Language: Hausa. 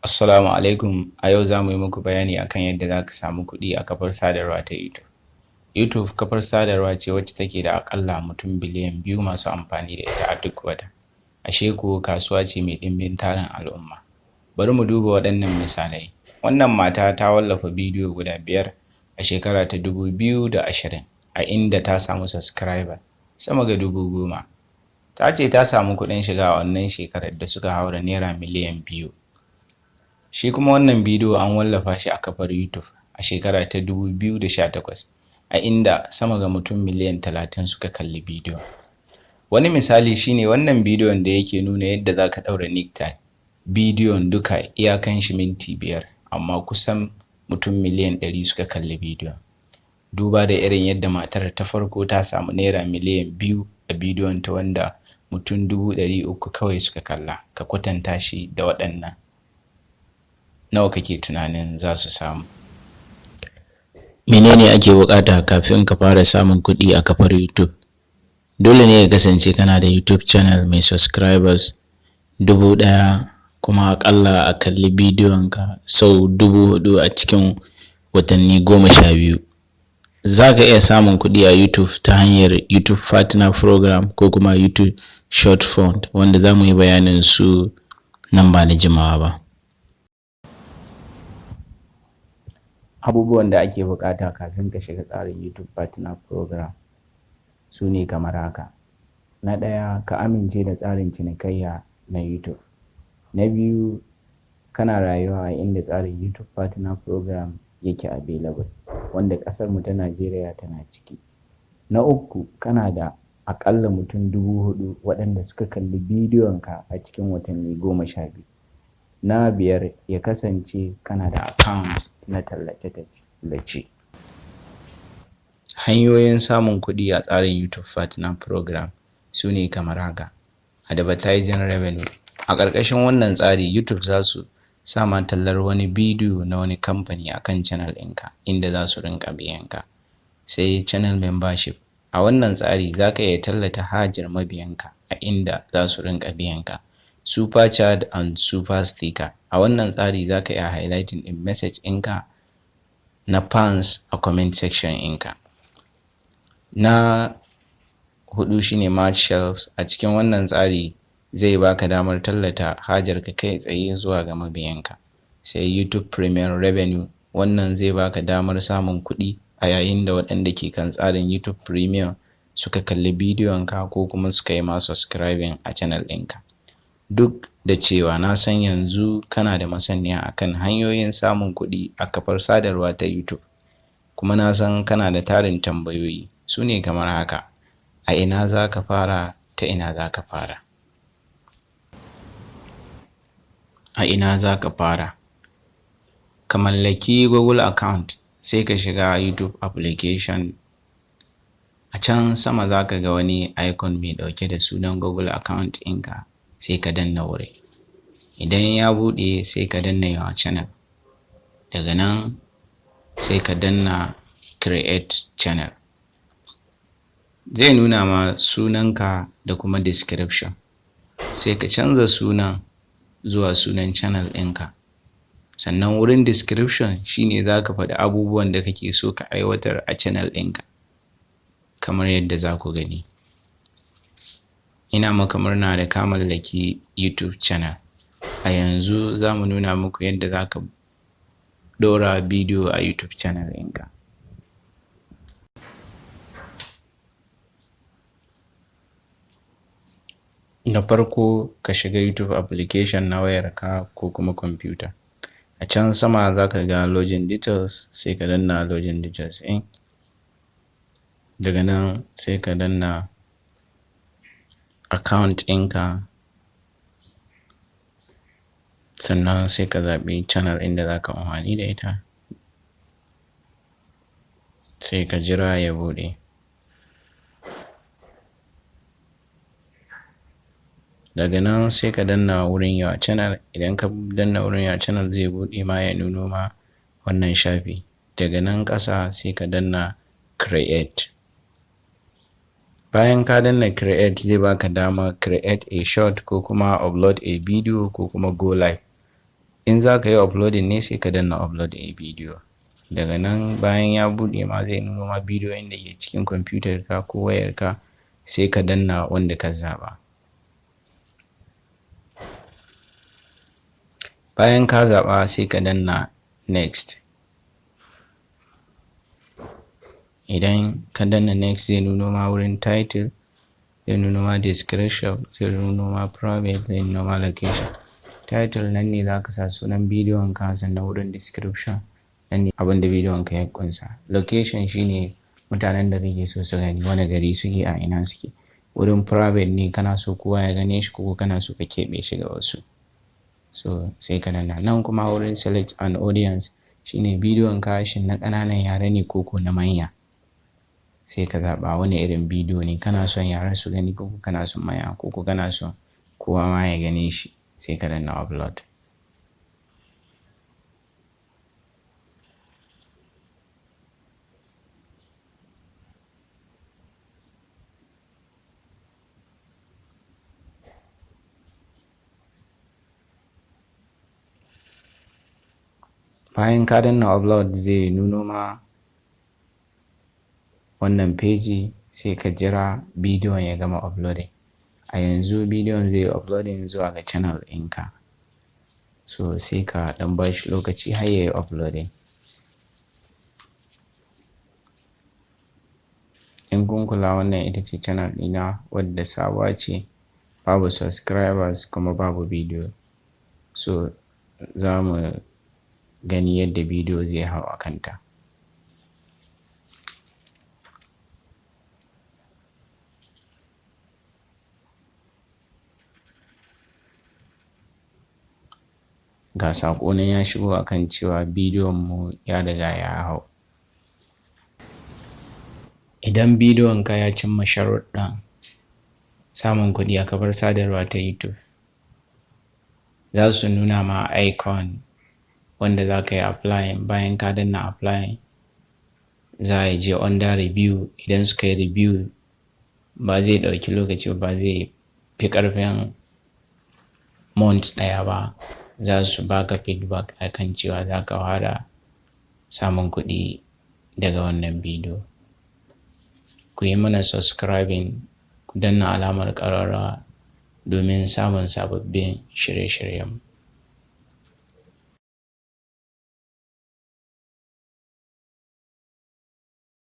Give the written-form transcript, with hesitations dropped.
Assalamu alaikum. A yau za mu yi muku bayani akan yadda za ka samu kuɗi a kafar sadarwa ta YouTube. YouTube kafar sadarwa ce wacce take da akalla mutum biliyan 2 masu amfani da ita a duk wata. Ashe kuwa kasuwa ce mai ɗimbin tarin al'umma. Bari mu duba waɗannan misalai. Wannan mata ta wallafa bidiyo guda 5 a shekara ta 2020 a inda ta samu subscriber sama ga 10,000. Ta ce ta samu kuɗin shiga a wannan shekarar da suka haura naira miliyan 2. Shi kuma wannan bidiyo an wallafa shi a kafar YouTube a shekara ta 2018 a inda sama ga mutum miliyan 30 suka kalli bidiyon. Wani misali shine wannan bidiyon da yake nuna yadda za ka ɗaura necktie. Bidiyon duka iyakan shi minti 5 amma kusan mutum miliyan 100 suka kalli bidiyon. Duba da irin yadda matar ta farko ta samu naira miliyan 2 a bidiyon ta wanda mutum 300,000 kawai suka kalla, ka kwatanta shi da waɗannan. Nawa kake tunanin za su samu? Menene ake bukata kafin ka fara samun kuɗi a kafar YouTube? Dole ne ya kasance kana da YouTube channel mai subscribers 1,000 kuma akalla a kalli bidiyonka sau 4,000 a cikin watanni 12. Za ka iya samun kuɗi a YouTube ta hanyar YouTube Partner Program ko kuma YouTube Short Fund, wanda za mu yi bayanin su nan ba da jimawa ba. Abubuwan da ake bukata kafin ka shiga tsarin YouTube Partner Program su ne kamar haka. Na ɗaya, ka amince da tsarin cinikayya na YouTube. Na biyu, kana rayuwa a inda tsarin YouTube Partner Program yake available, wanda ƙasarmu ta Najeriya tana ciki. Na uku, kana da aƙalla mutum 4,000 waɗanda suka kalli bidiyonka a cikin watanni 12. Na biyar, ya kasance kana da account na tallace-tallace. Hanyoyin samun kuɗi a tsarin YouTube Partner Program su ne kamar haka. Advertising revenue. A ƙarƙashin wannan tsari YouTube za su sama tallar wani bidiyo na wani kamfani a kan channel ɗinka inda za su rinƙa biyanka. Sai channel membership. A wannan tsari za ka iya tallata hajar mabiyanka a inda za su rinƙa biyanka. Super chat and super sticker. A wannan tsari za ka iya highlighting ɗin message ɗinka na fans a comment section ɗinka. Na 4 shine match shelves. A cikin wannan tsari zai baka damar tallata hajarka kai tsaye zuwa ga mabiyanka. Sai YouTube Premium Revenue. Wannan zai baka damar samun kuɗi a yayin da waɗanda ke kan tsarin YouTube Premium suka kalli bidiyonka ko kuma suka yi ma subscribing a channel ɗinka. Duk da cewa na san yanzu kana da masaniya akan hanyoyin samun kuɗi a kafar sadarwa ta YouTube, kuma na san kana da tarin tambayoyi. Su ne kamar haka. A ina za ka fara? Ta ina za ka fara? A ina za ka fara? Ka mallaki Google account, sai ka shiga YouTube application. A can sama za ka ga wani icon mai ɗauke da sunan Google account ɗinka, sai ka danna wuri. Idan ya buɗe sai ka danna your channel. Daga nan sai ka danna create channel. Zai nuna ma sunanka da kuma description. Sai ka canza sunan zuwa sunan channel ɗinka. Sannan wurin description shine za ka faɗi abubuwan da kake so ka aiwatar a channel ɗinka, kamar yadda za ku gani. Ina maka murna da ka mallaki YouTube channel. A yanzu za mu nuna muku yadda za ka ɗora bidiyo a YouTube channel ɗinka. Da farko ka shiga YouTube application na wayarka ko kuma kwamfuta. A can sama za ka ga login details, sai ka danna login details ɗin. Daga nan sai ka danna account ɗinka, sannan sai ka zaɓi channel inda za ka amfani da ita, sai ka jira ya buɗe. Daga nan sai ka danna wurin your channel. Idan ka danna wurin your channel zai buɗe ma ya nuno ma wannan shafi. Daga nan ƙasa sai ka danna create. Bayan ka danna create zai baka dama create a short ko kuma upload a video ko kuma go live. in za ka yi uploading ne sai ka danna upload a bidiyo. Daga nan bayan ya buɗe ma zai nuno ma bidiyoyin da ke cikin kwamfutar ka ko wayar ka, sai ka danna wanda ka zaɓa. Bayan ka zaɓa sai ka danna next. Idan ka danna next zai nuno ma wurin title, zai nuno ma description, zai nuno ma private, zai nuno ma location. Title nan ne za ka sa sunan bidiyon ka, sannan wurin description nan ne abin da bidiyon ka ya kunsa. Location shine mutanen da kake so su gani, wani gari suke, a ina suke. Wurin private ne kana so kowa ya gane shi ko kana so ka keɓe shi ga wasu. So sai ka danna nan. Kuma wurin select an audience shine bidiyon ka shin na ƙananan yara ne ko na manya. Sai ka zaɓa wani irin bidiyo ne, kana son yara su gani ko kana son manya ko kana son kowa ma ya gane shi. Sai ka danna upload. Bayan ka danna upload zai nuno ma wannan peji, sai ka jira bidiyon ya gama uploading. A yanzu bidiyon zai yi uploading zuwa ga channel ɗinka. So sai ka ɗan ba shi lokaci har ya yi uploading. In kun kula wannan ita ce channel ɗina wadda sabuwa ce, babu subscribers kuma babu bidiyo. So za mu gani yadda bidiyo zai hau a kanta. Ga saƙo nan ya shigo akan cewa bidiyon mu ya riga ya hau. Idan bidiyon ka ya cimma sharuɗɗan samun kuɗi a kafar sadarwa ta YouTube, za su nuna ma icon wanda za ka yi applying. Bayan ka danna applying, za a je under review. Idan suka yi review ba zai ɗauki lokaci ba, zai fi ƙarfin month ɗaya ba. Za su baka feedback akan cewa za ka fara samun kuɗi daga wannan bidiyo. Ku yi mana subscribing, ku danna alamar ƙararrawa domin samun sababbin shirye-shiryen.